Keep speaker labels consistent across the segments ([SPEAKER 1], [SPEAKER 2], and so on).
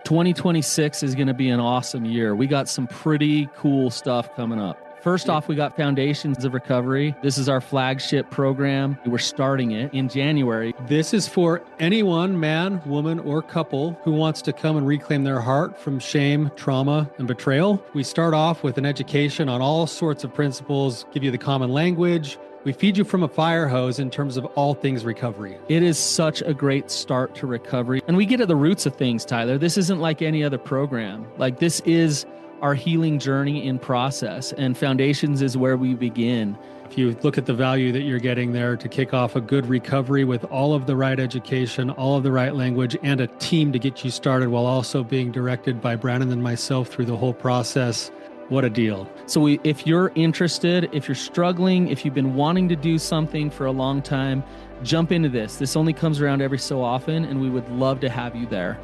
[SPEAKER 1] 2026 is going to be an awesome year. We got some pretty cool stuff coming up. First off, we got Foundations of Recovery. This is our flagship program. We're starting it in January.
[SPEAKER 2] This is for anyone, man, woman, or couple who wants to come and reclaim their heart from shame, trauma, and betrayal. We start off with an education on all sorts of principles, give you the common language. We feed you from a fire hose in terms of all things recovery.
[SPEAKER 1] It is such a great start to recovery. And we get at the roots of things, Tyler. This isn't like any other program. Like, this is our healing journey in process, and Foundations is where we begin.
[SPEAKER 2] If you look at the value that you're getting there to kick off a good recovery with all of the right education, all of the right language, and a team to get you started while also being directed by Brannon and myself through the whole process, what a deal.
[SPEAKER 1] So if you're interested, if you're struggling, if you've been wanting to do something for a long time, jump into this. This only comes around every so often, and we would love to have you there.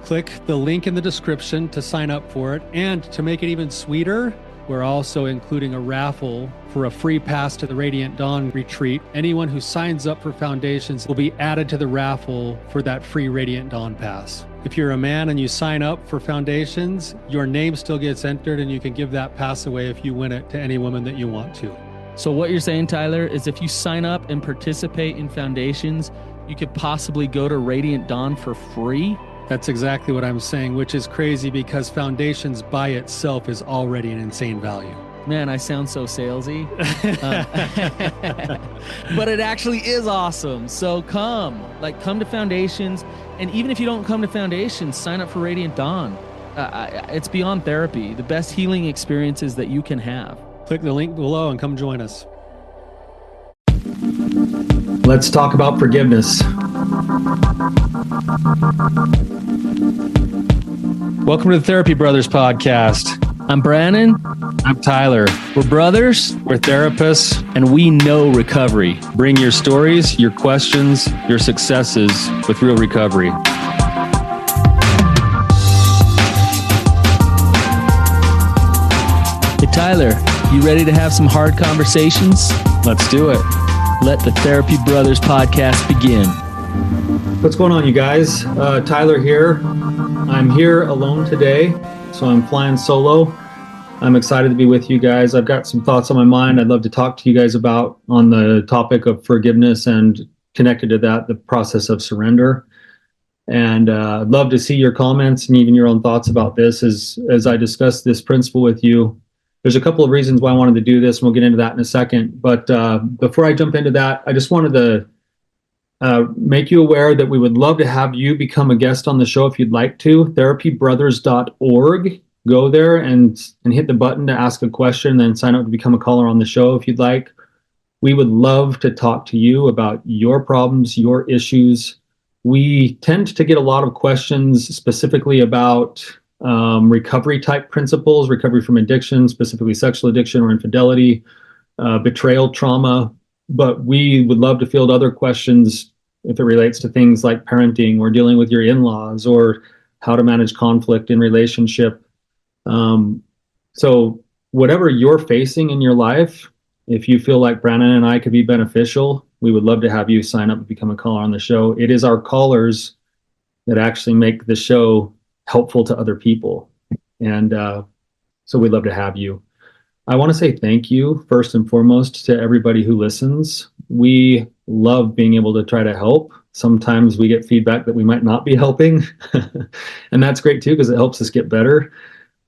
[SPEAKER 2] Click the link in the description to sign up for it. And to make it even sweeter, we're also including a raffle for a free pass to the Radiant Dawn retreat. Anyone who signs up for Foundations will be added to the raffle for that free Radiant Dawn pass. If you're a man and you sign up for Foundations, your name still gets entered, and you can give that pass away if you win it to any woman that you want to.
[SPEAKER 1] So what you're saying, Tyler, is if you sign up and participate in Foundations, you could possibly go to Radiant Dawn for free?
[SPEAKER 2] That's exactly what I'm saying, which is crazy because Foundations by itself is already an insane value.
[SPEAKER 1] Man, I sound so salesy. But it actually is awesome. So come to Foundations. And even if you don't come to Foundations, sign up for Radiant Dawn. It's beyond therapy, the best healing experiences that you can have.
[SPEAKER 2] Click the link below and come join us. Let's talk about forgiveness. Welcome to the Therapy Brothers podcast.
[SPEAKER 1] I'm Brannon.
[SPEAKER 2] I'm Tyler.
[SPEAKER 1] We're brothers.
[SPEAKER 2] We're therapists.
[SPEAKER 1] And we know recovery.
[SPEAKER 2] Bring your stories, your questions, your successes with real recovery.
[SPEAKER 1] Hey, Tyler, you ready to have some hard conversations?
[SPEAKER 2] Let's do it.
[SPEAKER 1] Let the Therapy Brothers podcast begin.
[SPEAKER 2] What's going on, you guys? Tyler here. I'm here alone today, so I'm flying solo. I'm excited to be with you guys. I've got some thoughts on my mind I'd love to talk to you guys about on the topic of forgiveness, and connected to that, the process of surrender. And I'd love to see your comments and even your own thoughts about this as I discuss this principle with you. There's a couple of reasons why I wanted to do this, and we'll get into that in a second. But before I jump into that, I just wanted to make you aware that we would love to have you become a guest on the show if you'd like to. therapybrothers.org. Go there and hit the button to ask a question, then sign up to become a caller on the show if you'd like. We would love to talk to you about your problems, your issues. We tend to get a lot of questions specifically about recovery type principles, recovery from addiction, specifically sexual addiction or infidelity, betrayal, trauma. But we would love to field other questions if it relates to things like parenting or dealing with your in-laws or how to manage conflict in relationship. So whatever you're facing in your life, if you feel like Brannon and I could be beneficial, we would love to have you sign up and become a caller on the show. It is our callers that actually make the show helpful to other people. And so we'd love to have you. I want to say thank you, first and foremost, to everybody who listens. We love being able to try to help. Sometimes we get feedback that we might not be helping, and that's great too, because it helps us get better.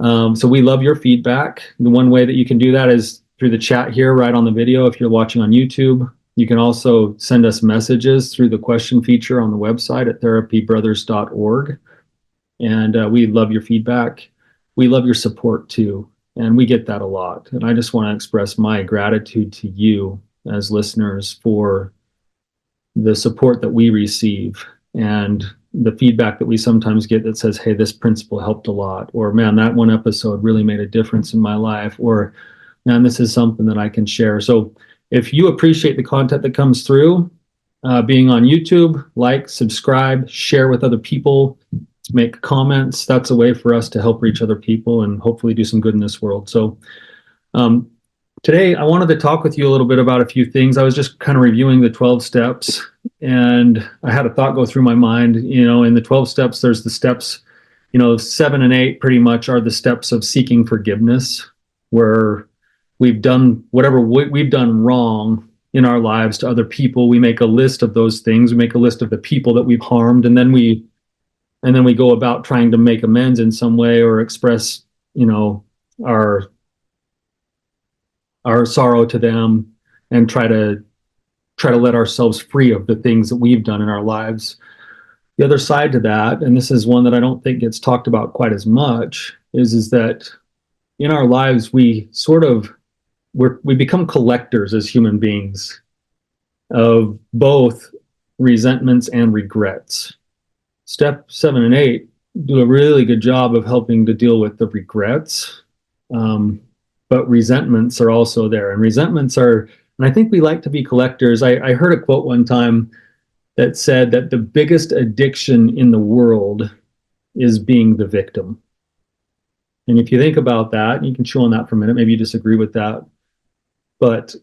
[SPEAKER 2] So we love your feedback. The one way that you can do that is through the chat here right on the video. If you're watching on YouTube, you can also send us messages through the question feature on the website at therapybrothers.org. And we love your feedback. We love your support too. And we get that a lot. And I just want to express my gratitude to you as listeners for the support that we receive and the feedback that we sometimes get that says, hey, this principle helped a lot, or man, that one episode really made a difference in my life, or man, this is something that I can share. So if you appreciate the content that comes through, being on YouTube, like, subscribe, share with other people, make comments. That's a way for us to help reach other people and hopefully do some good in this world. So today I wanted to talk with you a little bit about a few things. I was just kind of reviewing the 12 steps, and I had a thought go through my mind. You know, in the 12 steps, there's the steps 7 and 8 pretty much are the steps of seeking forgiveness, where we've done whatever we've done wrong in our lives to other people. We make a list of those things. We make a list of the people that we've harmed, and then we go about trying to make amends in some way or express, our sorrow to them, and try to let ourselves free of the things that we've done in our lives. The other side to that, and this is one that I don't think gets talked about quite as much, is that in our lives we we become collectors as human beings of both resentments and regrets. Step 7 and 8 do a really good job of helping to deal with the regrets, but resentments are also there, and I think we like to be collectors. I heard a quote one time that said that the biggest addiction in the world is being the victim. And if you think about that, you can chew on that for a minute, maybe you disagree with that, but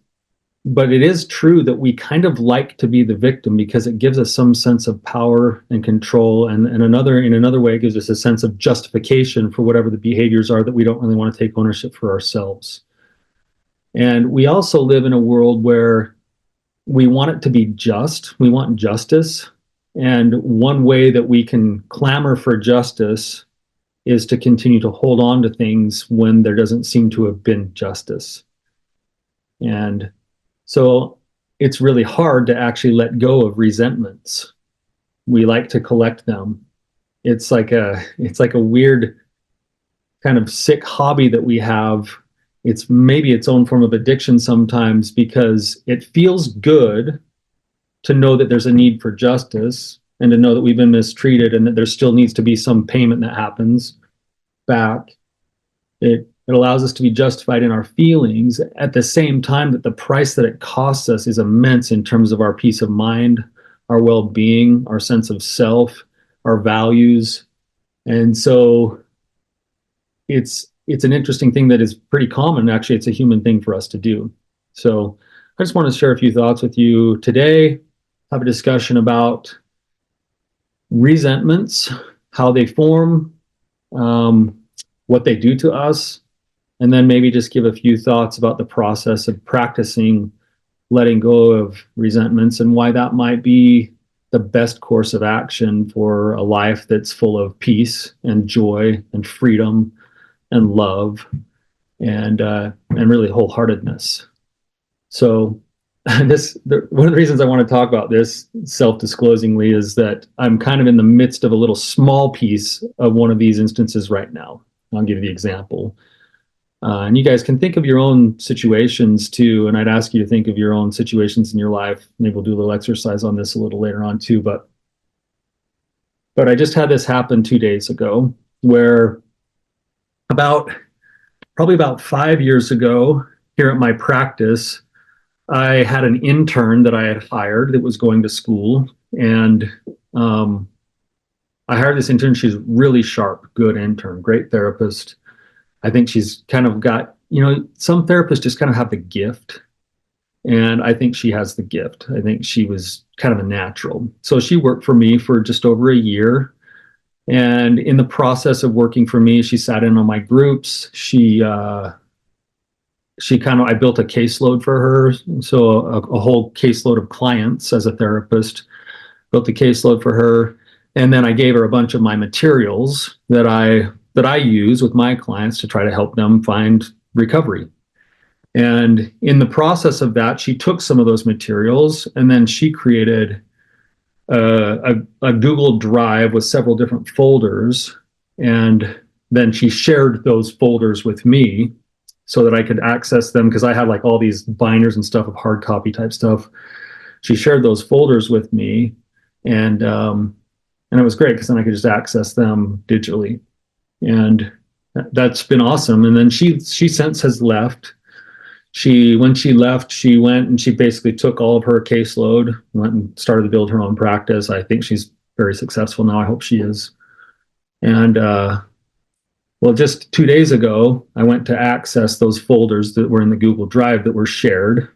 [SPEAKER 2] it is true that we kind of like to be the victim because it gives us some sense of power and control, and in another way it gives us a sense of justification for whatever the behaviors are that we don't really want to take ownership for ourselves. And we also live in a world where we want it to be just. We want justice. And one way that we can clamor for justice is to continue to hold on to things when there doesn't seem to have been justice. And so it's really hard to actually let go of resentments. We like to collect them. It's like a weird kind of sick hobby that we have. It's maybe its own form of addiction sometimes, because it feels good to know that there's a need for justice and to know that we've been mistreated and that there still needs to be some payment that happens back. It allows us to be justified in our feelings at the same time that the price that it costs us is immense in terms of our peace of mind, our well-being, our sense of self, our values. And so it's an interesting thing that is pretty common. Actually, it's a human thing for us to do. So I just want to share a few thoughts with you today, have a discussion about resentments, how they form, what they do to us, and then maybe just give a few thoughts about the process of practicing letting go of resentments and why that might be the best course of action for a life that's full of peace and joy and freedom and love and really wholeheartedness. So one of the reasons I want to talk about this self-disclosingly is that I'm kind of in the midst of a little small piece of one of these instances right now. I'll give you the example. And you guys can think of your own situations too, and I'd ask you to think of your own situations in your life. Maybe we'll do a little exercise on this a little later on too, but I just had this happen 2 days ago, where probably about 5 years ago here at my practice, I had an intern that I had hired that was going to school, and I hired this intern. She's really sharp, good intern, great therapist. I think she's kind of got, some therapists just kind of have the gift, and I think she has the gift. I think she was kind of a natural. So she worked for me for just over a year. And in the process of working for me, she sat in on my groups. I built a caseload for her. So a whole caseload of clients as a therapist, built a caseload for her. And then I gave her a bunch of my materials that I use with my clients to try to help them find recovery. And in the process of that, she took some of those materials and then she created a Google Drive with several different folders. And then she shared those folders with me so that I could access them, because I had like all these binders and stuff of hard copy type stuff. She shared those folders with me, and it was great because then I could just access them digitally. And that's been awesome. And then she since has left. When she left, she went and she basically took all of her caseload, went and started to build her own practice. I think she's very successful now. I hope she is. And well, just 2 days ago, I went to access those folders that were in the Google Drive that were shared.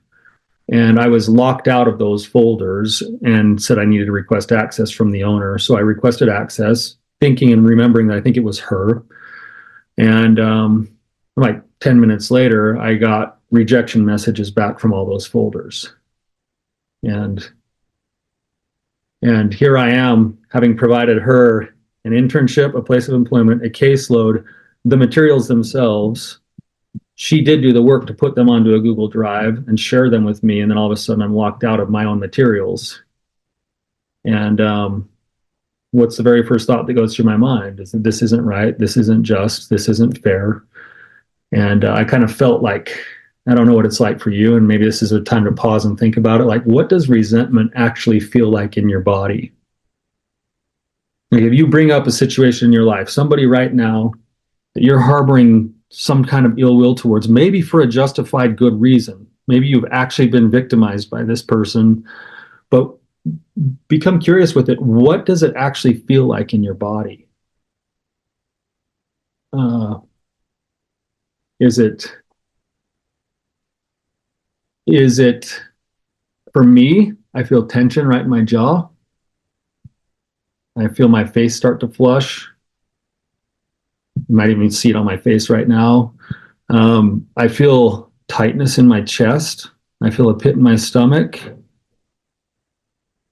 [SPEAKER 2] And I was locked out of those folders and said I needed to request access from the owner. So I requested access. thinking and remembering that I think it was her. And like 10 minutes later, I got rejection messages back from all those folders. And here I am, having provided her an internship, a place of employment, a caseload, the materials themselves. She did do the work to put them onto a Google Drive and share them with me. And then all of a sudden I'm locked out of my own materials. And what's the very first thought that goes through my mind is that this isn't right. This isn't just. This isn't fair. And I kind of felt like, I don't know what it's like for you, and maybe this is a time to pause and think about it. Like, what does resentment actually feel like in your body? Like, if you bring up a situation in your life, somebody right now that you're harboring some kind of ill will towards, maybe for a justified good reason, maybe you've actually been victimized by this person, but become curious with it. What does it actually feel like in your body? Is it, for me, I feel tension right in my jaw. I feel my face start to flush. You might even see it on my face right now. I feel tightness in my chest. I feel a pit in my stomach.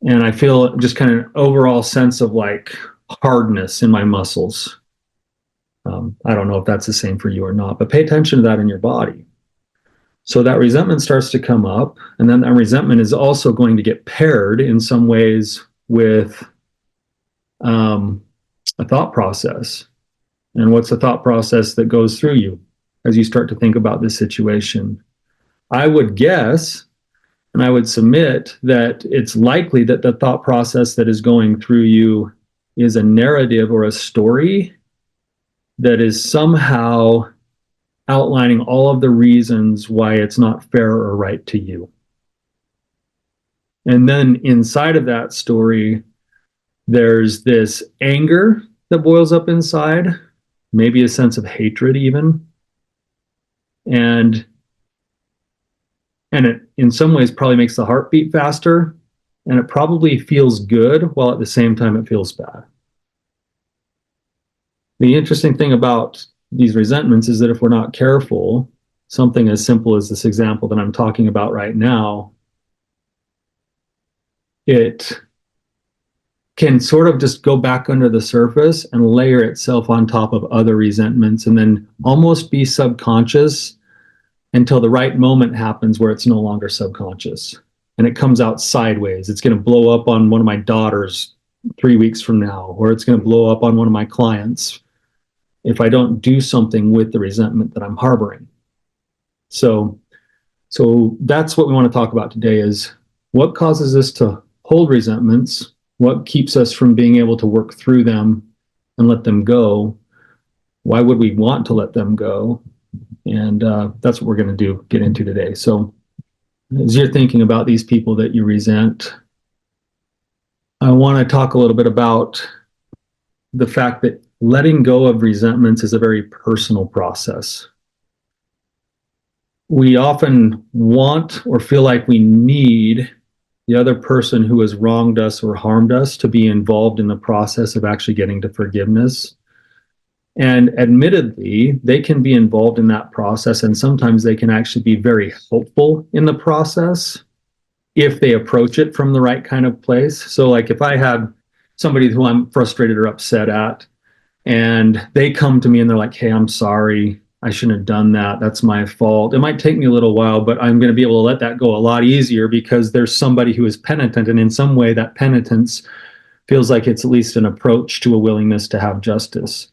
[SPEAKER 2] And I feel just kind of overall sense of like hardness in my muscles. I don't know if that's the same for you or not, but pay attention to that in your body. So that resentment starts to come up, and then that resentment is also going to get paired in some ways with a thought process. And what's the thought process that goes through you as you start to think about this situation? I would guess, and I would submit, that it's likely that the thought process that is going through you is a narrative or a story that is somehow outlining all of the reasons why it's not fair or right to you. And then inside of that story, there's this anger that boils up inside, maybe a sense of hatred even. And it in some ways probably makes the heart beat faster, and it probably feels good while at the same time it feels bad. The interesting thing about these resentments is that if we're not careful, something as simple as this example that I'm talking about right now, it can sort of just go back under the surface and layer itself on top of other resentments and then almost be subconscious until the right moment happens where it's no longer subconscious and it comes out sideways. It's going to blow up on one of my daughters 3 weeks from now, or it's going to blow up on one of my clients if I don't do something with the resentment that I'm harboring. So that's what we want to talk about today, is what causes us to hold resentments, what keeps us from being able to work through them and let them go, why would we want to let them go, and that's what we're going to get into today. So as you're thinking about these people that you resent, I want to talk a little bit about the fact that letting go of resentments is a very personal process. We often want or feel like we need the other person who has wronged us or harmed us to be involved in the process of actually getting to forgiveness. And admittedly, they can be involved in that process, and sometimes they can actually be very helpful in the process if they approach it from the right kind of place. So like if I had somebody who I'm frustrated or upset at, and they come to me and they're like, hey, I'm sorry, I shouldn't have done that. That's my fault. It might take me a little while, but I'm going to be able to let that go a lot easier because there's somebody who is penitent. And in some way, that penitence feels like it's at least an approach to a willingness to have justice.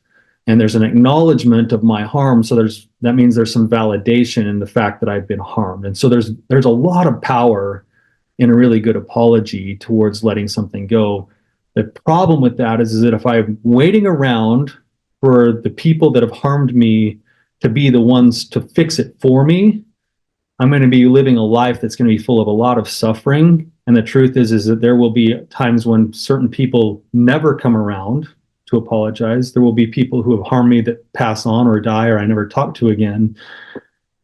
[SPEAKER 2] And there's an acknowledgement of my harm. So that means there's some validation in the fact that I've been harmed. And so there's a lot of power in a really good apology towards letting something go. The problem with that is that if I'm waiting around for the people that have harmed me to be the ones to fix it for me, I'm going to be living a life that's going to be full of a lot of suffering. And the truth is that there will be times when certain people never come around to apologize. There will be people who have harmed me that pass on or die or I never talk to again.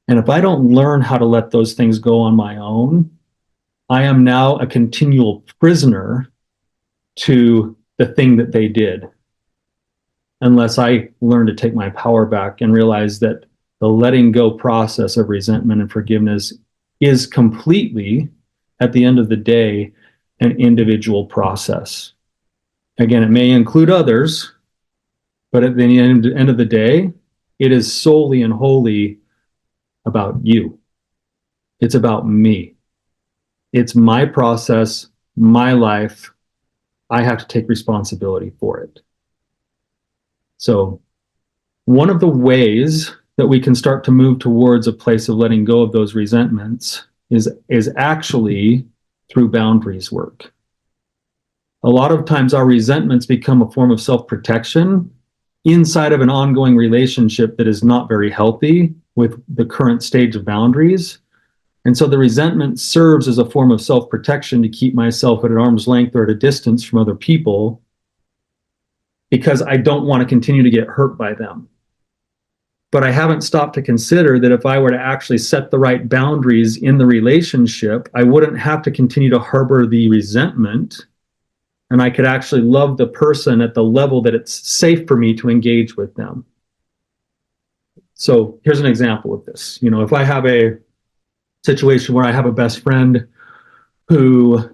[SPEAKER 2] And if I don't learn how to let those things go on my own, I am now a continual prisoner to the thing that they did. unless I learn to take my power back and realize that the letting go process of resentment and forgiveness is completely, at the end of the day, an individual process. Again, it may include others, but at the end of the day, it is solely and wholly about you. It's about me. It's my process, my life. I have to take responsibility for it. So one of the ways that we can start to move towards a place of letting go of those resentments is actually through boundaries work. A lot of times our resentments become a form of self-protection inside of an ongoing relationship that is not very healthy with the current stage of boundaries. And so the resentment serves as a form of self-protection to keep myself at an arm's length or at a distance from other people because I don't want to continue to get hurt by them. But I haven't stopped to consider that if I were to actually set the right boundaries in the relationship, I wouldn't have to continue to harbor the resentment, and I could actually love the person at the level that it's safe for me to engage with them. So here's an example of this. If I have a situation where I have a best friend who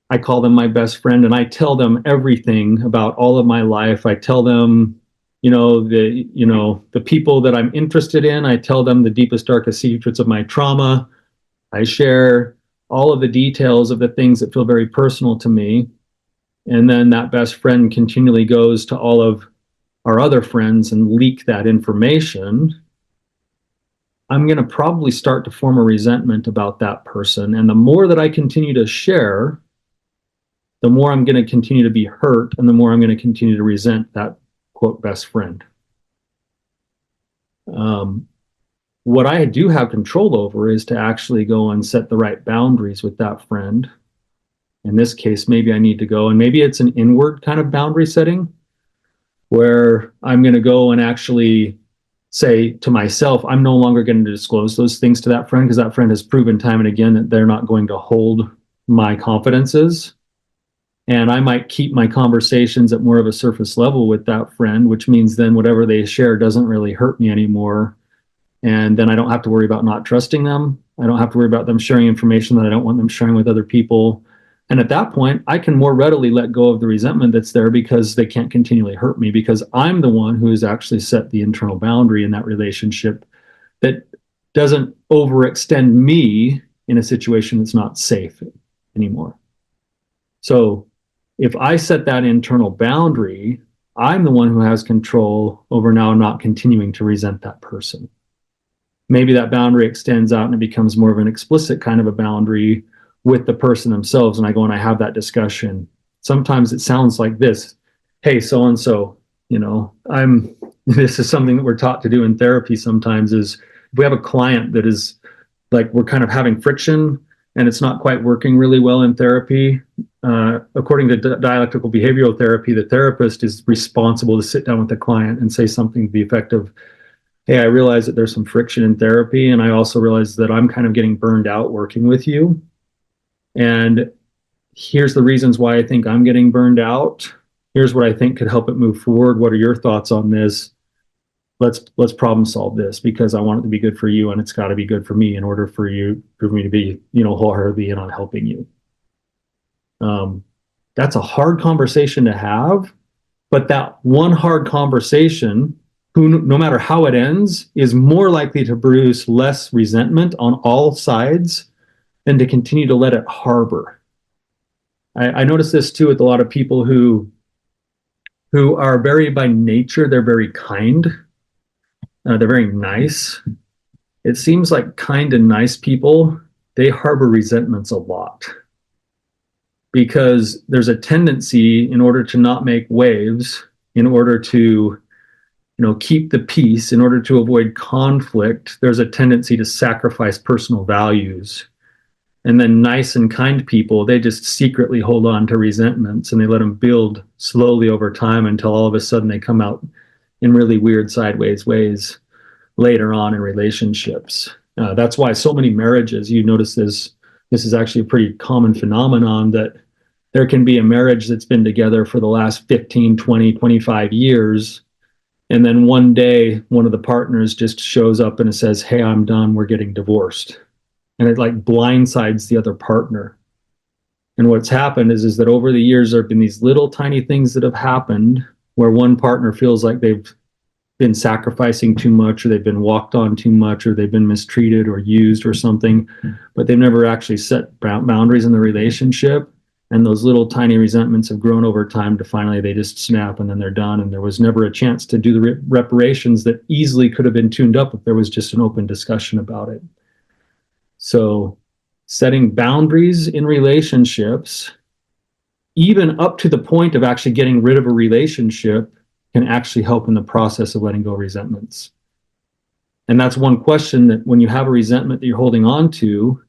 [SPEAKER 2] I call them my best friend, and I tell them everything about all of my life. I tell them, the people that I'm interested in. I tell them the deepest, darkest secrets of my trauma. I share all of the details of the things that feel very personal to me. And then that best friend continually goes to all of our other friends and leak that information. I'm going to probably start to form a resentment about that person. And the more that I continue to share, the more I'm going to continue to be hurt, and the more I'm going to continue to resent that, quote, best friend. What I do have control over is to actually go and set the right boundaries with that friend. In this case, maybe I need to go, and maybe it's an inward kind of boundary setting where I'm going to go and actually say to myself, I'm no longer going to disclose those things to that friend because that friend has proven time and again that they're not going to hold my confidences. And I might keep my conversations at more of a surface level with that friend, which means then whatever they share doesn't really hurt me anymore. And then I don't have to worry about not trusting them. I don't have to worry about them sharing information that I don't want them sharing with other people. And at that point, I can more readily let go of the resentment that's there because they can't continually hurt me, because I'm the one who has actually set the internal boundary in that relationship that doesn't overextend me in a situation that's not safe anymore. So if I set that internal boundary, I'm the one who has control over now not continuing to resent that person. Maybe that boundary extends out and it becomes more of an explicit kind of a boundary with the person themselves, and I go and I have that discussion. Sometimes it sounds like this: hey, so-and-so, this is something that we're taught to do in therapy sometimes, is if we have a client that is like, we're kind of having friction and it's not quite working really well in therapy, according to dialectical behavioral therapy, the therapist is responsible to sit down with the client and say something to the effect of, hey, I realize that there's some friction in therapy, and I also realize that I'm kind of getting burned out working with you. And here's the reasons why I think I'm getting burned out. Here's what I think could help it move forward. What are your thoughts on this? Let's problem solve this, because I want it to be good for you, and it's got to be good for me in order for me to be, wholeheartedly in on helping you. That's a hard conversation to have, but that one hard conversation, no matter how it ends, is more likely to produce less resentment on all sides than to continue to let it harbor. I notice this too with a lot of people who are very, by nature, they're very kind. They're very nice. It seems like kind and nice people, they harbor resentments a lot, because there's a tendency, in order to not make waves, in order to keep the peace, in order to avoid conflict, there's a tendency to sacrifice personal values. And then nice and kind people, they just secretly hold on to resentments, and they let them build slowly over time until all of a sudden they come out in really weird sideways ways later on in relationships. That's why so many marriages, you notice this is actually a pretty common phenomenon, that there can be a marriage that's been together for the last 15, 20, 25 years, And then one day, one of the partners just shows up and it says, "Hey, I'm done. We're getting divorced." And it like blindsides the other partner. And what's happened is that over the years, there have been these little tiny things that have happened where one partner feels like they've been sacrificing too much, or they've been walked on too much, or they've been mistreated or used or something, but they've never actually set boundaries in the relationship. And those little tiny resentments have grown over time to finally they just snap and then they're done. And there was never a chance to do the reparations that easily could have been tuned up if there was just an open discussion about it. So setting boundaries in relationships, even up to the point of actually getting rid of a relationship, can actually help in the process of letting go of resentments. And that's one question, that when you have a resentment that you're holding on to,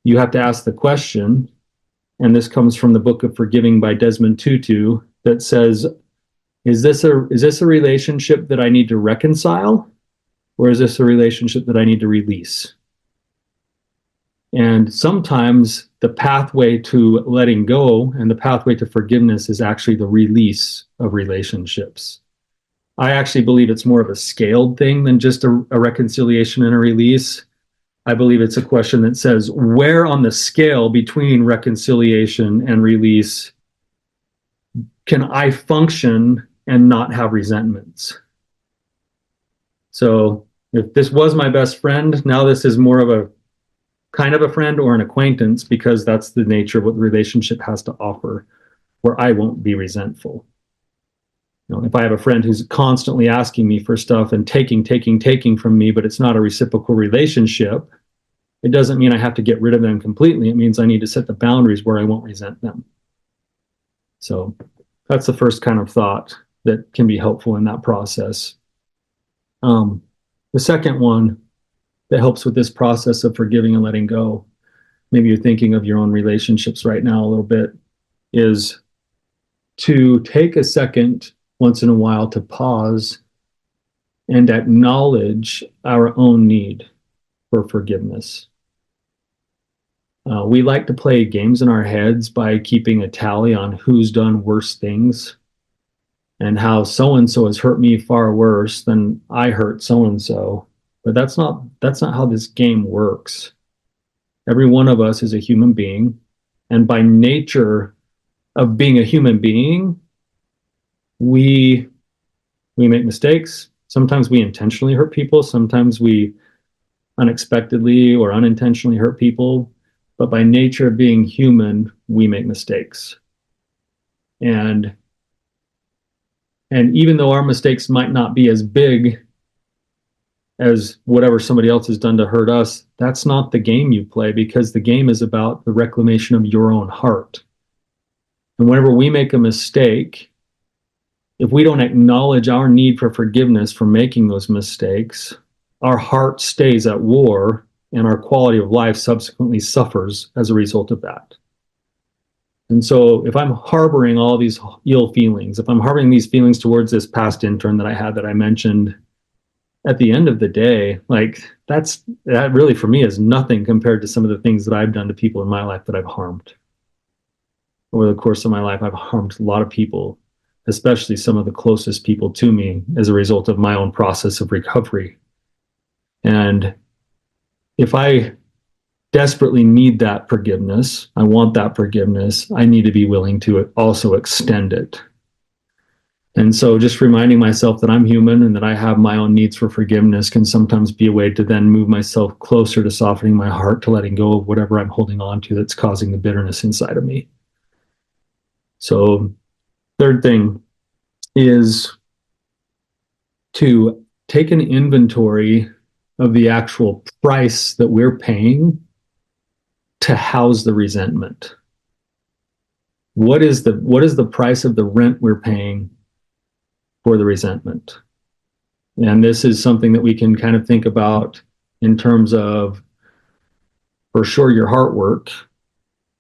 [SPEAKER 2] you have to ask the question, and this comes from the book of Forgiving by Desmond Tutu, that says, is this a relationship that I need to reconcile, or is this a relationship that I need to release? And sometimes the pathway to letting go and the pathway to forgiveness is actually the release of relationships. I actually believe it's more of a scaled thing than just a reconciliation and a release. I believe it's a question that says, where on the scale between reconciliation and release can I function and not have resentments? So if this was my best friend, now this is more of a kind of a friend or an acquaintance, because that's the nature of what the relationship has to offer, where I won't be resentful. If I have a friend who's constantly asking me for stuff and taking from me, but it's not a reciprocal relationship, it doesn't mean I have to get rid of them completely. It means I need to set the boundaries where I won't resent them. So that's the first kind of thought that can be helpful in that process. The second one that helps with this process of forgiving and letting go, maybe you're thinking of your own relationships right now a little bit, is to take a second once in a while to pause and acknowledge our own need for forgiveness. We like to play games in our heads by keeping a tally on who's done worse things and how so-and-so has hurt me far worse than I hurt so-and-so. But that's not how this game works. Every one of us is a human being, and by nature of being a human being, we make mistakes. Sometimes we intentionally hurt people. Sometimes we unexpectedly or unintentionally hurt people. But by nature of being human, we make mistakes. And even though our mistakes might not be as big as whatever somebody else has done to hurt us, that's not the game you play, because the game is about the reclamation of your own heart. And whenever we make a mistake, if we don't acknowledge our need for forgiveness for making those mistakes, our heart stays at war, and our quality of life subsequently suffers as a result of that. And so if I'm harboring all these ill feelings, if I'm harboring these feelings towards this past intern that I had that I mentioned, at the end of the day, like that really for me is nothing compared to some of the things that I've done to people in my life that I've harmed. Over the course of my life, I've harmed a lot of people, especially some of the closest people to me, as a result of my own process of recovery. And if I desperately need that forgiveness, I want that forgiveness, I need to be willing to also extend it. And so just reminding myself that I'm human and that I have my own needs for forgiveness can sometimes be a way to then move myself closer to softening my heart, to letting go of whatever I'm holding on to that's causing the bitterness inside of me. So third thing is to take an inventory of the actual price that we're paying to house the resentment. What is the price of the rent we're paying for the resentment? And this is something that we can kind of think about in terms of, for sure, your heart work.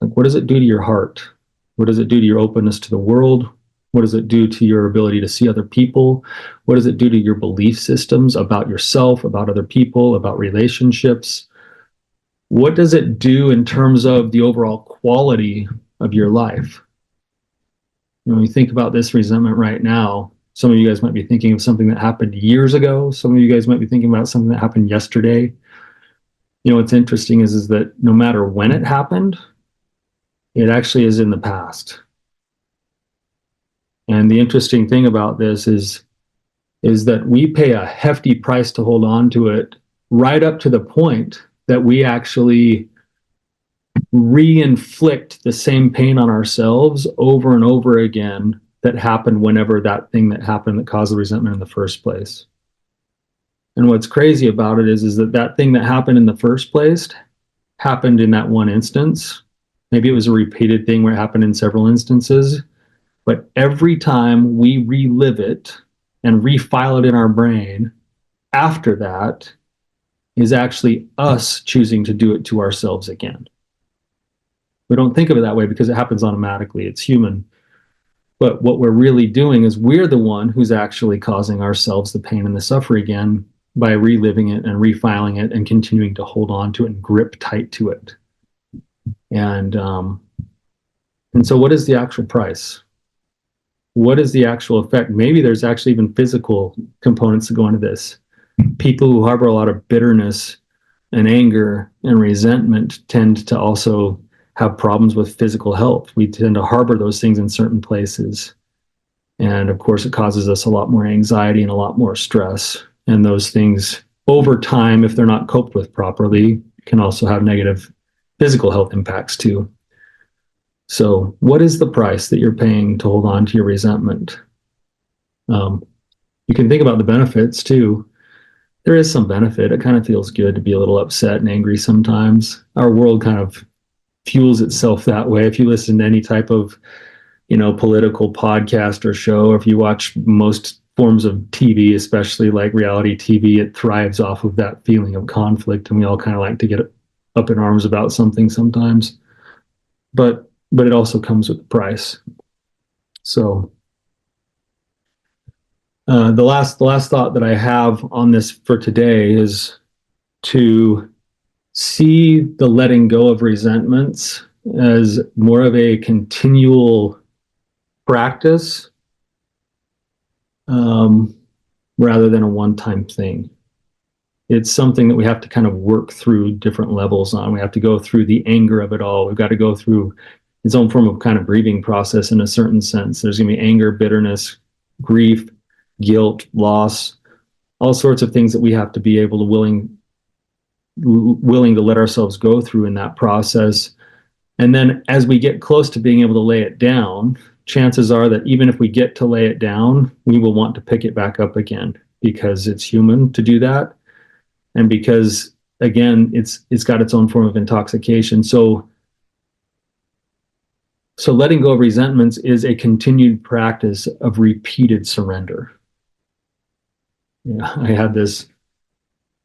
[SPEAKER 2] Like, what does it do to your heart? What does it do to your openness to the world? What does it do to your ability to see other people? What does it do to your belief systems about yourself, about other people, about relationships? What does it do in terms of the overall quality of your life? When you think about this resentment right now, Some of you guys might be thinking of something that happened years ago. Some of you guys might be thinking about something that happened yesterday. You know, what's interesting is that no matter when it happened, it actually is in the past. And the interesting thing about this is that we pay a hefty price to hold on to it, right up to the point that we actually re-inflict the same pain on ourselves over and over again that happened whenever that thing that happened that caused the resentment in the first place. And what's crazy about it is that that thing that happened in the first place happened in that one instance. Maybe it was a repeated thing where it happened in several instances, but every time we relive it and refile it in our brain after that is actually us choosing to do it to ourselves again. We don't think of it that way because it happens automatically. It's human. But what we're really doing is we're the one who's actually causing ourselves the pain and the suffering again by reliving it and refiling it and continuing to hold on to it and grip tight to it. And so what is the actual price? What is the actual effect? Maybe there's actually even physical components that go into this. People who harbor a lot of bitterness and anger and resentment tend to also have problems with physical health. We tend to harbor those things in certain places. And of course, it causes us a lot more anxiety and a lot more stress. And those things over time, if they're not coped with properly, can also have negative physical health impacts too. So what is the price that you're paying to hold on to your resentment? You can think about the benefits too. There is some benefit. It kind of feels good to be a little upset and angry sometimes. Our world kind of fuels itself that way. If you listen to any type of, political podcast or show, or if you watch most forms of TV, especially like reality TV, it thrives off of that feeling of conflict. And we all kind of like to get up in arms about something sometimes. But it also comes with a price. So the last thought that I have on this for today is to see the letting go of resentments as more of a continual practice rather than a one-time thing. It's something that we have to kind of work through different levels on. We have to go through the anger of it all. We've got to go through its own form of kind of grieving process in a certain sense. There's going to be anger, bitterness, grief, guilt, loss, all sorts of things that we have to be able to willing to let ourselves go through in that process. And then as we get close to being able to lay it down, chances are that even if we get to lay it down, we will want to pick it back up again because it's human to do that. And because again, it's got its own form of intoxication. So letting go of resentments is a continued practice of repeated surrender. Yeah, I had this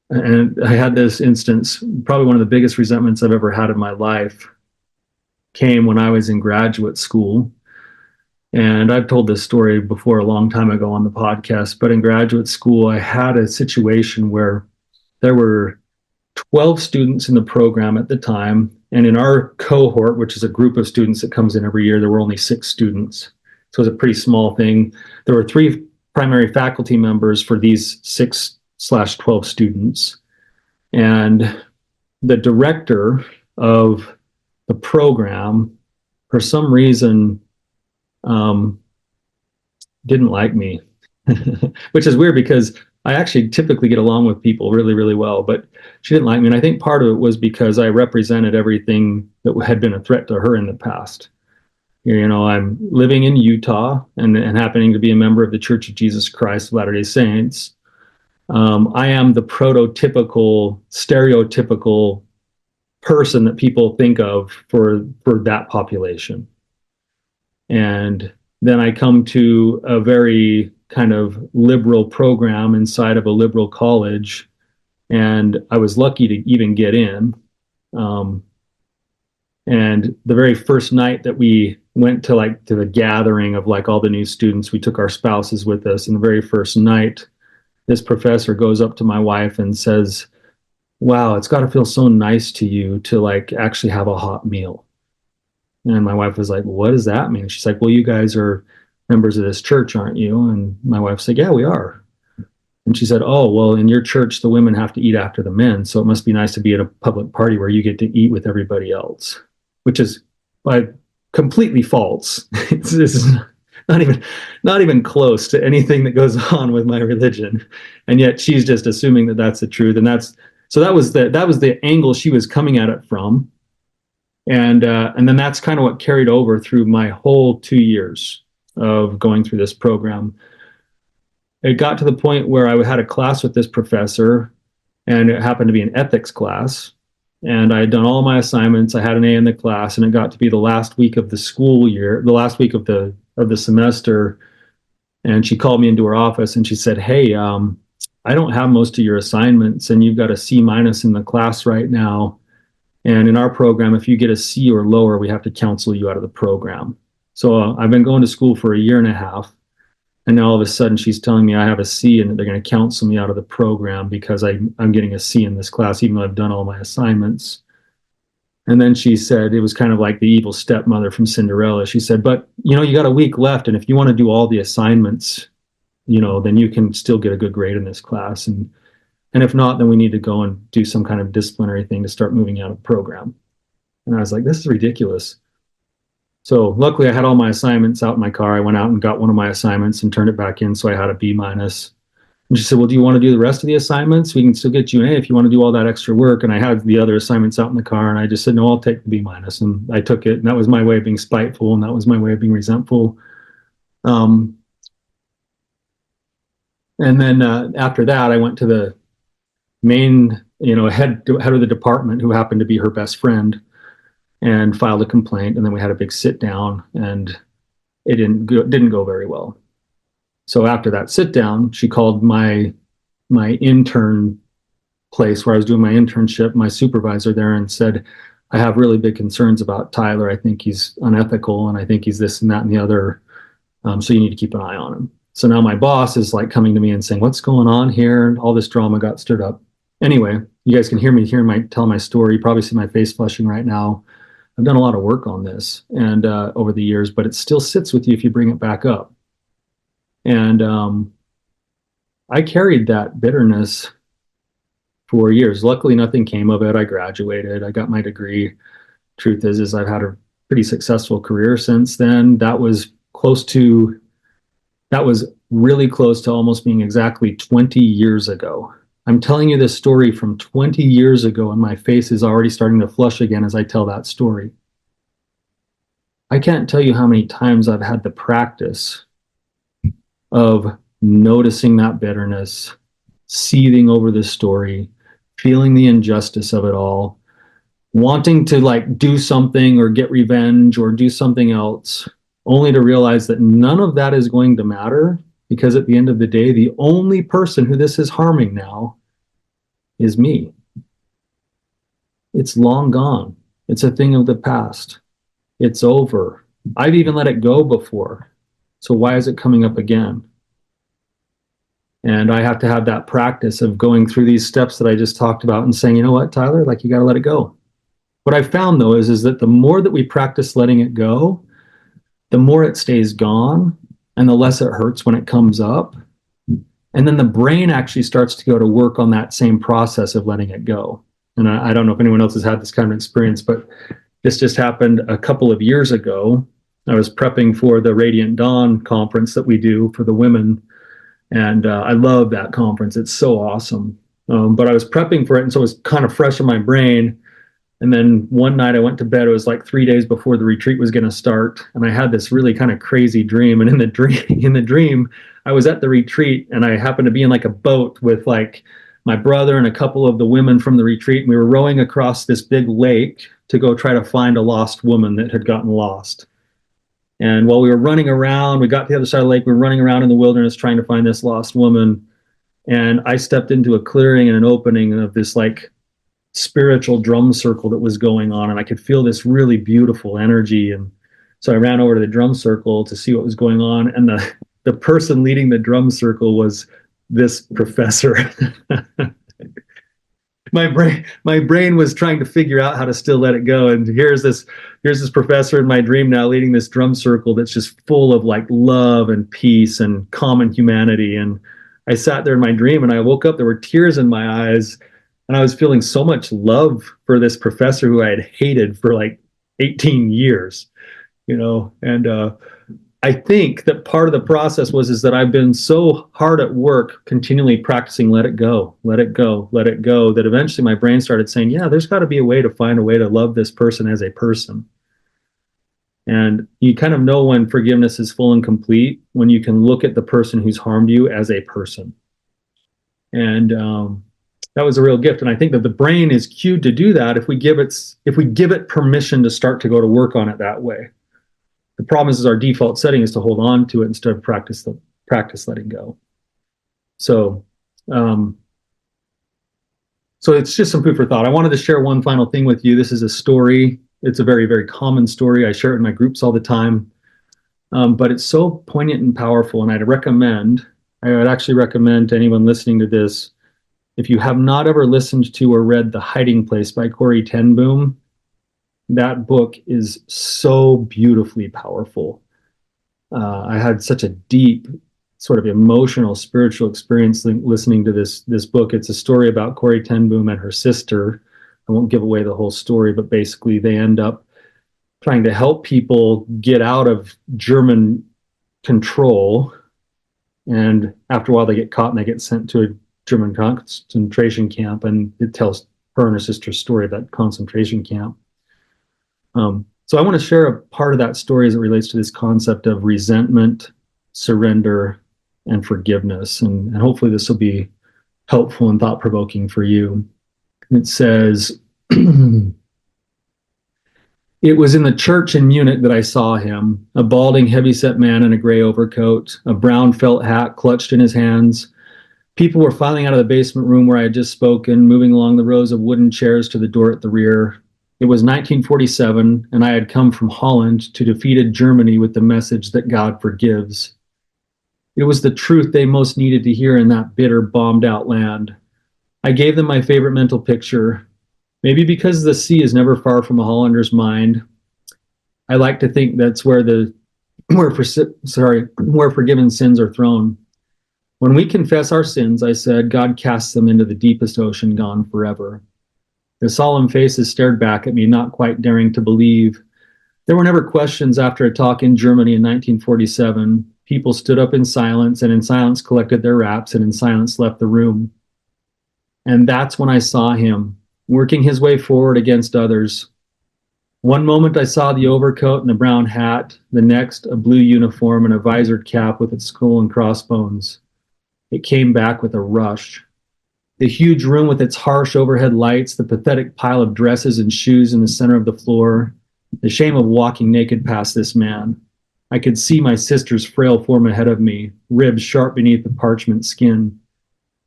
[SPEAKER 2] instance, probably one of the biggest resentments I've ever had in my life came when I was in graduate school. And I've told this story before a long time ago on the podcast, but in graduate school, I had a situation where there were 12 students in the program at the time. And in our cohort, which is a group of students that comes in every year, there were only 6 students. So it was a pretty small thing. There were 3 primary faculty members for these 6/12 students. And the director of the program, for some reason, didn't like me, which is weird because I actually typically get along with people really, really well, but she didn't like me. And I think part of it was because I represented everything that had been a threat to her in the past. I'm living in Utah and happening to be a member of the Church of Jesus Christ of Latter-day Saints. I am the stereotypical person that people think of for that population. And then I come to a very kind of liberal program inside of a liberal college, and I was lucky to even get in. And the very first night that we went to the gathering of all the new students, we took our spouses with us. And the very first night, this professor goes up to my wife and says, "Wow, it's got to feel so nice to you to actually have a hot meal." And my wife was like, "What does that mean?" She's like, "Well, you guys are members of this church, aren't you? And my wife said, yeah, we are. And she said, oh, well, in your church, the women have to eat after the men. So it must be nice to be at a public party where you get to eat with everybody else, which is completely false. This is not even close to anything that goes on with my religion. And yet she's just assuming that that's the truth. And that was the angle she was coming at it from. And then that's kind of what carried over through my whole 2 years of going through this program. It got to the point where I had a class with this professor, and it happened to be an ethics class. And I had done all my assignments. I had an A in the class, and it got to be the last week of the school year, the last week of the semester. And she called me into her office and she said, hey, I don't have most of your assignments, and you've got a C- in the class right now. And in our program, if you get a C or lower, we have to counsel you out of the program. So I've been going to school for a year and a half. And now all of a sudden she's telling me I have a C and that they're going to counsel me out of the program because I'm getting a C in this class, even though I've done all my assignments. And then she said, it was kind of like the evil stepmother from Cinderella. She said, but you got a week left. And if you want to do all the assignments, then you can still get a good grade in this class. And if not, then we need to go and do some kind of disciplinary thing to start moving out of the program. And I was like, this is ridiculous. So luckily I had all my assignments out in my car. I went out and got one of my assignments and turned it back in. So I had a B-. And she said, well, do you want to do the rest of the assignments? We can still get you an A if you want to do all that extra work. And I had the other assignments out in the car, and I just said, no, I'll take the B-. And I took it. And that was my way of being spiteful. And that was my way of being resentful. And then after that, I went to the main, head of the department, who happened to be her best friend, and filed a complaint. And then we had a big sit down, and it didn't go very well. So after that sit down, she called my intern place where I was doing my internship, my supervisor there, and said, I have really big concerns about Tyler. I think he's unethical, and I think he's this and that and the other. So you need to keep an eye on him. So now my boss is like coming to me and saying, what's going on here? And all this drama got stirred up. Anyway, you guys can hear me tell my story. You probably see my face flushing right now. I've done a lot of work on this and over the years, but it still sits with you if you bring it back up. And I carried that bitterness for years. Luckily, nothing came of it. I graduated. I got my degree. Truth is I've had a pretty successful career since then. That was really close to almost being exactly 20 years ago. I'm telling you this story from 20 years ago, and my face is already starting to flush again as I tell that story. I can't tell you how many times I've had the practice of noticing that bitterness, seething over this story, feeling the injustice of it all, wanting to do something or get revenge or do something else, only to realize that none of that is going to matter, because at the end of the day, the only person who this is harming now is me. It's long gone. It's a thing of the past. It's over. I've even let it go before. So why is it coming up again? And I have to have that practice of going through these steps that I just talked about and saying, you know what, Tyler, you got to let it go. What I've found, though, is that the more that we practice letting it go, the more it stays gone and the less it hurts when it comes up. And then the brain actually starts to go to work on that same process of letting it go. And I don't know if anyone else has had this kind of experience, but this just happened a couple of years ago. I was prepping for the Radiant Dawn conference that we do for the women. And I love that conference. It's so awesome. But I was prepping for it, and so it was kind of fresh in my brain. And then one night I went to bed. It was like 3 days before the retreat was going to start, and I had this really kind of crazy dream. And in the dream, I was at the retreat, and I happened to be in a boat with my brother and a couple of the women from the retreat. And we were rowing across this big lake to go try to find a lost woman that had gotten lost. And while we were running around, we got to the other side of the lake. We were running around in the wilderness trying to find this lost woman. And I stepped into a clearing and an opening of this spiritual drum circle that was going on. And I could feel this really beautiful energy. And so I ran over to the drum circle to see what was going on. And the person leading the drum circle was this professor. my brain was trying to figure out how to still let it go. And here's this professor in my dream now leading this drum circle that's just full of like love and peace and common humanity. And I sat there in my dream and I woke up, there were tears in my eyes, and I was feeling so much love for this professor who I had hated for like 18 years, and I think that part of the process is that I've been so hard at work continually practicing let it go, let it go, let it go, that eventually my brain started saying, yeah, there's got to be a way to find a way to love this person as a person. And you kind of know when forgiveness is full and complete when you can look at the person who's harmed you as a person. And that was a real gift. And I think that the brain is cued to do that if we give it permission to start to go to work on it that way. The problem is our default setting is to hold on to it instead of practice letting go. So it's just some food for thought. I wanted to share one final thing with you. This is a story. It's a very, very common story. I share it in my groups all the time. But it's so poignant and powerful. And I would actually recommend to anyone listening to this, if you have not ever listened to or read The Hiding Place by Corrie ten Boom, that book is so beautifully powerful. I had such a deep sort of emotional, spiritual experience listening to this book. It's a story about Corrie ten Boom and her sister. I won't give away the whole story, but basically they end up trying to help people get out of German control. And after a while they get caught and they get sent to a German concentration camp. And it tells her and her sister's story of that concentration camp. So I want to share a part of that story as it relates to this concept of resentment, surrender, and forgiveness. And hopefully this will be helpful and thought-provoking for you. It says, it was in the church in Munich that I saw him, a balding, heavy-set man in a gray overcoat, a brown felt hat clutched in his hands. People were filing out of the basement room where I had just spoken, moving along the rows of wooden chairs to the door at the rear. It was 1947, and I had come from Holland to defeated Germany with the message that God forgives. It was the truth they most needed to hear in that bitter, bombed-out land. I gave them my favorite mental picture. Maybe because the sea is never far from a Hollander's mind, I like to think that's where forgiven sins are thrown. When we confess our sins, I said, God casts them into the deepest ocean, gone forever. The solemn faces stared back at me, not quite daring to believe. There were never questions after a talk in Germany in 1947. People stood up in silence, and in silence collected their wraps, and in silence left the room. And that's when I saw him, working his way forward against others. One moment I saw the overcoat and the brown hat, the next a blue uniform and a visored cap with its skull and crossbones. It came back with a rush. The huge room with its harsh overhead lights, the pathetic pile of dresses and shoes in the center of the floor, the shame of walking naked past this man. I could see my sister's frail form ahead of me, ribs sharp beneath the parchment skin.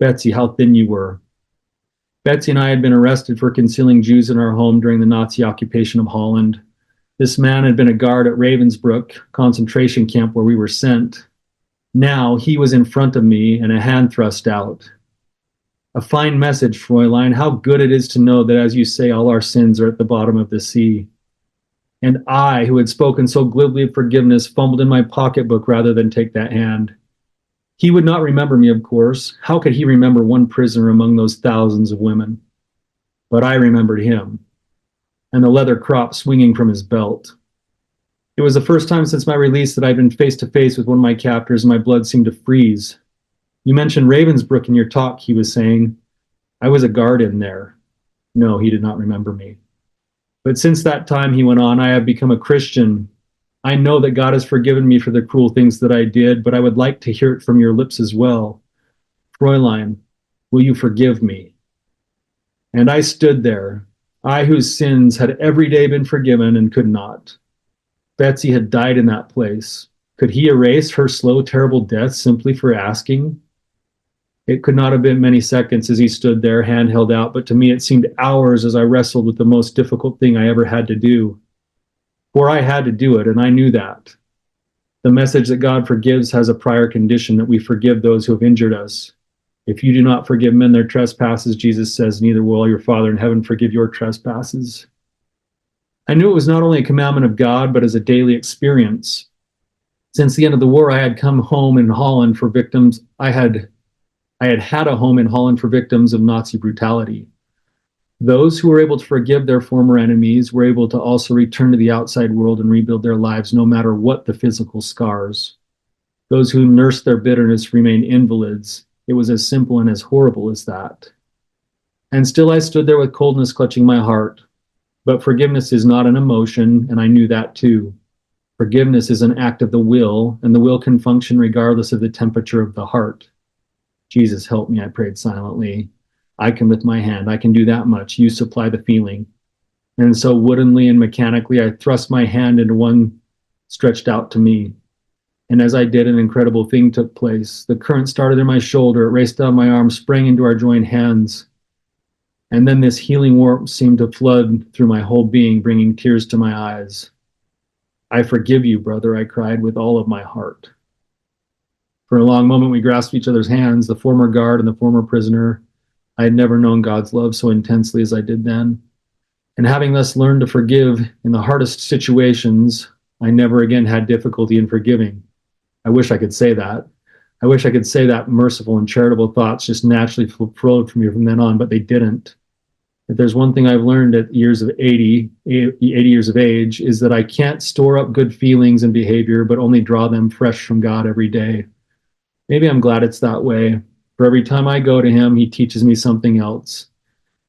[SPEAKER 2] Betsy, how thin you were. Betsy and I had been arrested for concealing Jews in our home during the Nazi occupation of Holland. This man had been a guard at Ravensbrück concentration camp where we were sent. Now he was in front of me and a hand thrust out. A fine message, Fräulein. How good it is to know that, as you say, all our sins are at the bottom of the sea. And I, who had spoken so glibly of forgiveness, fumbled in my pocketbook rather than take that hand. He would not remember me, of course. How could he remember one prisoner among those thousands of women? But I remembered him, and the leather crop swinging from his belt. It was the first time since my release that I'd been face to face with one of my captors, and my blood seemed to freeze. You mentioned Ravensbrück in your talk, he was saying. I was a guard in there. No, he did not remember me. But since that time, he went on, I have become a Christian. I know that God has forgiven me for the cruel things that I did, but I would like to hear it from your lips as well. Fräulein, will you forgive me? And I stood there, I whose sins had every day been forgiven and could not. Betsy had died in that place. Could he erase her slow, terrible death simply for asking? It could not have been many seconds as he stood there, hand held out, but to me it seemed hours as I wrestled with the most difficult thing I ever had to do. For I had to do it, and I knew that. The message that God forgives has a prior condition that we forgive those who have injured us. If you do not forgive men their trespasses, Jesus says, neither will your Father in heaven forgive your trespasses. I knew it was not only a commandment of God, but as a daily experience. Since the end of the war, I had come home in Holland for victims. I had a home in Holland for victims of Nazi brutality. Those who were able to forgive their former enemies were able to also return to the outside world and rebuild their lives, no matter what the physical scars. Those who nursed their bitterness remained invalids. It was as simple and as horrible as that. And still I stood there with coldness clutching my heart. But forgiveness is not an emotion, and I knew that too. Forgiveness is an act of the will, and the will can function regardless of the temperature of the heart. Jesus, help me, I prayed silently. I can lift my hand. I can do that much. You supply the feeling. And so woodenly and mechanically, I thrust my hand into one stretched out to me. And as I did, an incredible thing took place. The current started in my shoulder. It raced down my arm, sprang into our joined hands. And then this healing warmth seemed to flood through my whole being, bringing tears to my eyes. I forgive you, brother, I cried with all of my heart. For a long moment, we grasped each other's hands, the former guard and the former prisoner. I had never known God's love so intensely as I did then. And having thus learned to forgive in the hardest situations, I never again had difficulty in forgiving. I wish I could say that. I wish I could say that merciful and charitable thoughts just naturally flowed from me from then on, but they didn't. If there's one thing I've learned at 80 years of age, is that I can't store up good feelings and behavior, but only draw them fresh from God every day. Maybe I'm glad it's that way. For every time I go to him, he teaches me something else.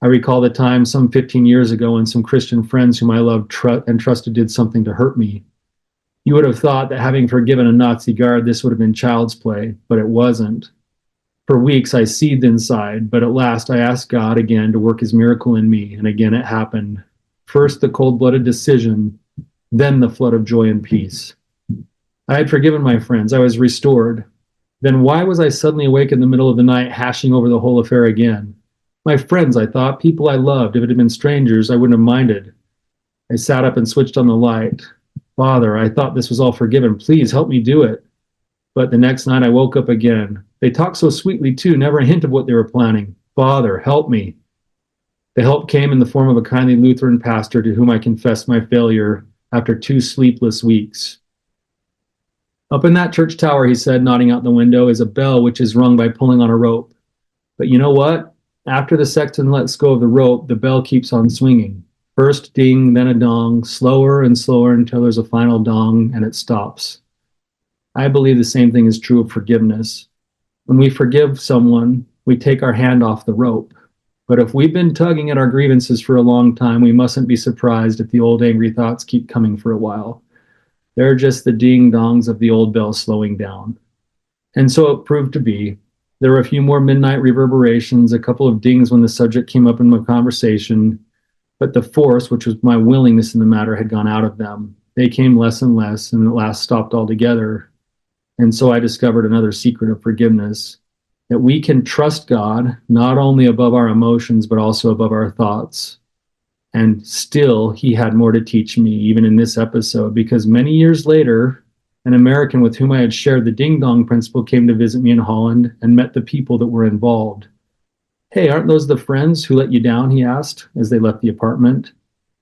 [SPEAKER 2] I recall the time some 15 years ago when some Christian friends whom I loved and trusted did something to hurt me. You would have thought that having forgiven a Nazi guard, this would have been child's play, but it wasn't. For weeks I seethed inside, but at last I asked God again to work his miracle in me, and again it happened. First the cold-blooded decision, then the flood of joy and peace. I had forgiven my friends. I was restored. Then why was I suddenly awake in the middle of the night hashing over the whole affair again? My friends, I thought, people I loved. If it had been strangers, I wouldn't have minded. I sat up and switched on the light. Father, I thought this was all forgiven. Please help me do it. But the next night I woke up again. They talked so sweetly too, never a hint of what they were planning. Father, help me. The help came in the form of a kindly Lutheran pastor to whom I confessed my failure after 2 sleepless weeks. Up in that church tower, he said, nodding out the window, is a bell which is rung by pulling on a rope. But you know what? After the sexton lets go of the rope, the bell keeps on swinging. First ding, then a dong, slower and slower until there's a final dong and it stops. I believe the same thing is true of forgiveness. When we forgive someone, we take our hand off the rope. But if we've been tugging at our grievances for a long time, we mustn't be surprised if the old angry thoughts keep coming for a while. They're just the ding-dongs of the old bell slowing down. And so it proved to be. There were a few more midnight reverberations, a couple of dings when the subject came up in my conversation, but the force, which was my willingness in the matter, had gone out of them. They came less and less, and at last stopped altogether. And so I discovered another secret of forgiveness, that we can trust God not only above our emotions, but also above our thoughts. And still, he had more to teach me, even in this episode, because many years later, an American with whom I had shared the ding-dong principle came to visit me in Holland and met the people that were involved. Hey, aren't those the friends who let you down, he asked as they left the apartment.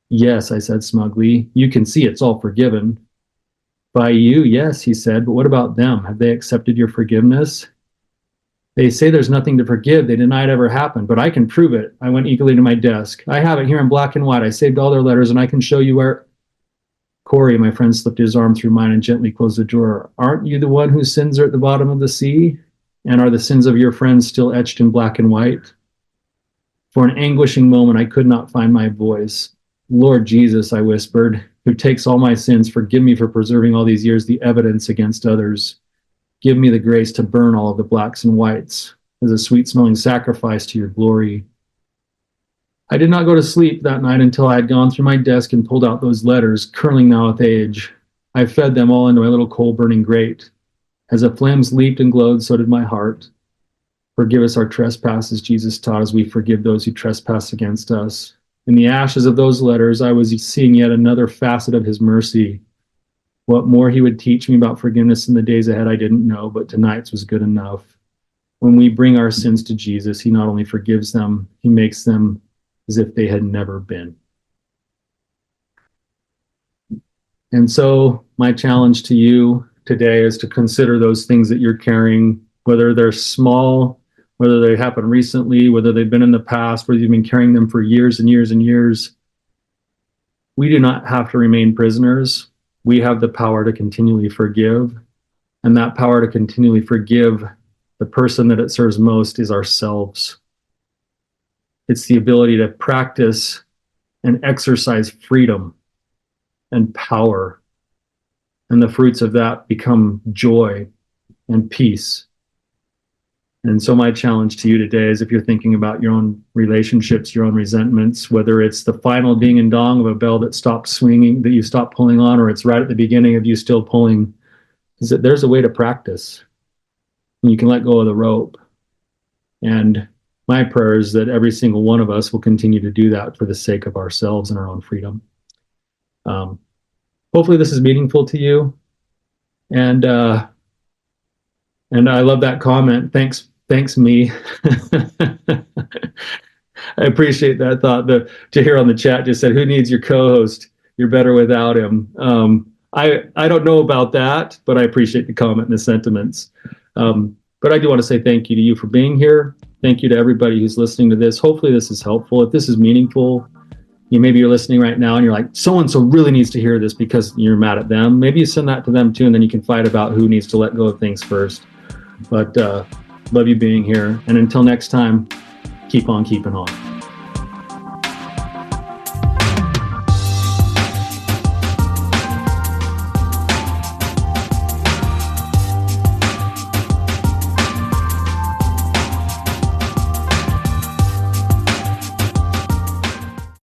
[SPEAKER 2] Yes, I said smugly. You can see it's all forgiven. By you, yes, he said, but what about them? Have they accepted your forgiveness? They say there's nothing to forgive. They deny it ever happened, but I can prove it. I went eagerly to my desk. I have it here in black and white. I saved all their letters, and I can show you where... Corey, my friend, slipped his arm through mine and gently closed the drawer. Aren't you the one whose sins are at the bottom of the sea? And are the sins of your friends still etched in black and white? For an anguishing moment, I could not find my voice. Lord Jesus, I whispered, who takes all my sins, forgive me for preserving all these years the evidence against others. Give me the grace to burn all of the blacks and whites as a sweet-smelling sacrifice to your glory. I did not go to sleep that night until I had gone through my desk and pulled out those letters, curling now with age. I fed them all into my little coal-burning grate. As the flames leaped and glowed, so did my heart. Forgive us our trespasses, Jesus taught, as we forgive those who trespass against us. In the ashes of those letters, I was seeing yet another facet of his mercy. What more he would teach me about forgiveness in the days ahead, I didn't know, but tonight's was good enough. when we bring our sins to Jesus, he not only forgives them, he makes them as if they had never been. And so my challenge to you today is to consider those things that you're carrying, whether they're small, whether they happened recently, whether they've been in the past, whether you've been carrying them for years and years and years. We do not have to remain prisoners. We have the power to continually forgive. And that power to continually forgive the person that it serves most is ourselves. It's the ability to practice and exercise freedom and power. And the fruits of that become joy and peace. And so my challenge to you today is, if you're thinking about your own relationships, your own resentments, whether it's the final ding and dong of a bell that stopped swinging, that you stopped pulling on, or it's right at the beginning of you still pulling, is that there's a way to practice. And you can let go of the rope. And my prayer is that every single one of us will continue to do that for the sake of ourselves and our own freedom. Hopefully this is meaningful to you. And I love that comment. Thanks me. I appreciate that thought. The Jahir on the chat just said, who needs your co-host? You're better without him. I don't know about that, but I appreciate the comment and the sentiments. But I do want to say thank you to you for being here. Thank you to everybody who's listening to this. Hopefully this is helpful. If this is meaningful, maybe you're listening right now and you're like, so-and-so really needs to hear this because you're mad at them. Maybe you send that to them too, and then you can fight about who needs to let go of things first. But love you being here. And until next time, keep on keeping on.